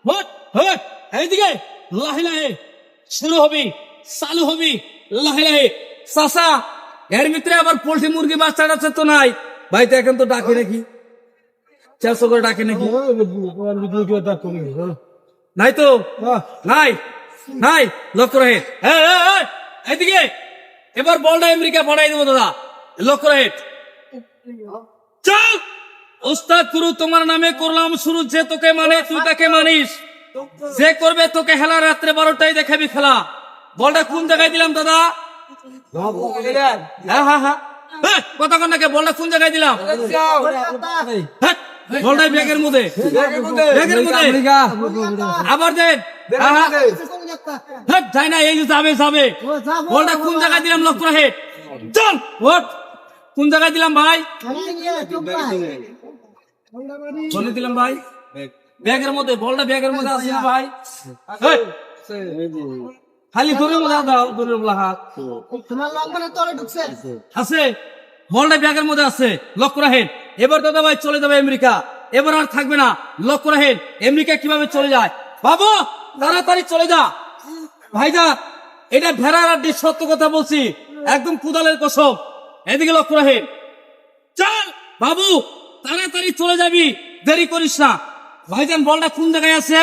hot hot এইদিকে লাহে লাহে শুরু হবি চালু হবি লাহে লাহে চাচা এর ভিতরে আবার পোল্ট্রি মুরগি বাচ্চা টাচ্চা তো নাই ভাই তো এখন তো ডাকে নাকি চারশো করে ডাকে নাকি নাই তো নাই নাই লক্ষ্য রহে এইদিকে এবার বলটা আমেরিকা পাঠাই দেবো দাদা লক্ষ্য রহে চল ওস্তাদ গুরু তোমার নামে করলাম শুরু যে তোকে মানে তুই তাকে মানিস যে করবে তোকে খেলা রাত্রে 12টায় দেখাবি খেলা বলটা কোন জায়গায় দিলাম দাদা হ্যাঁ হ্যাঁ হ্যাঁ কথা কন নাকি বলটা কোন জায়গায় দিলাম বলটা ব্যাগের মধ্যে ব্যাগের মধ্যে আবার দেন যাই না এই যাবে যাবে বলটা কোন জায়গায় দিলাম লক্ষ্য রাখে চল ওঠ কোন জায়গায় দিলাম ভাই বলে দিলাম ভাই ব্যাগের মধ্যে বলটা ব্যাগের মধ্যে আছে না ভাই খালি দূরের মধ্যে দাও দূরের হাত আছে বলটা ব্যাগের মধ্যে আছে লক্ষ্য রাখেন এবার দাদা ভাই চলে যাবে আমেরিকা এবার আর থাকবে না লক্ষ্য রাখেন আমেরিকা কিভাবে চলে যায় বাবু তাড়াতাড়ি চলে যা ভাইজা এটা ভেড়ার আড্ডি সত্য কথা বলছি একদম কুদালের কসম এদিকে লক্ষ্য রাখেন চল বাবু তাড়াতাড়ি চলে যাবি দেরি করিস না ভাইজান বলটা কোন জায়গায় আছে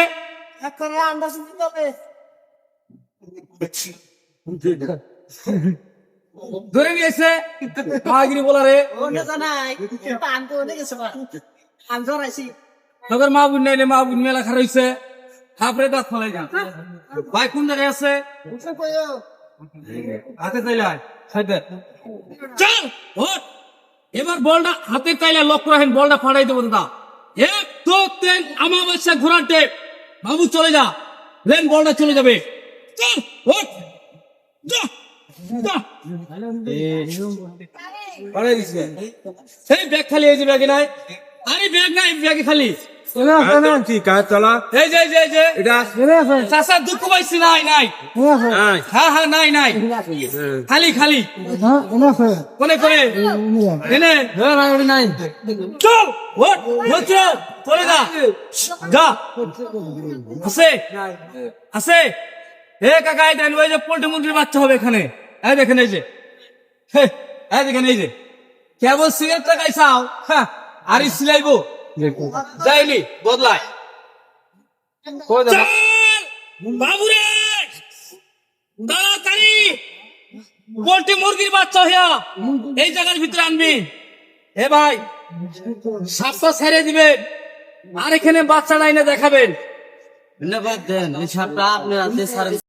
ধরে নিয়েছে মাগিরি বলারে মা বুন নাই মা বুন মেলা খারাপ হয়েছে হাফরে দাঁত ফলাই যান ভাই কোন জায়গায় আছে হাতে তাইলাই চল ওঠ এবার বলটা হাতে তাইলে লক্ষ্য রাখেন বলটা ফাটাই দেবো দাদা এক দু তিন আমাবস্যা ঘোরার টেপ বাবু চলে যা লেন বলটা চলে যাবে চল ওঠ যা যা ফাটাই দিছে সেই ব্যাগ খালি এই যে ব্যাগে নাই আরে ব্যাগ নাই ব্যাগে খালি দুঃখ পাইছি নাই নাই হ্যাঁ হ্যাঁ নাই নাই খালি খালি কোনে কোনে চল চলে যা যা আছে আছে হে কাকা এই দেন ওই যে পোল্ট্রি মুরগির বাচ্চা হবে এখানে এই দেখেন এই যে এই দেখেন এই যে কেবল সিগারেটটা খাইছাও হ্যাঁ আর সিলাইবো যাইনি বদলায় বাবুরে তাড়াতাড়ি পোল্ট্রি মুরগির বাচ্চা হইয়া এই জায়গার ভিতরে আনবি হে ভাই সাপটা ছেড়ে দিবেন আর এখানে বাচ্চা নাই না দেখাবেন ধন্যবাদ দেন এই সাপটা আপনার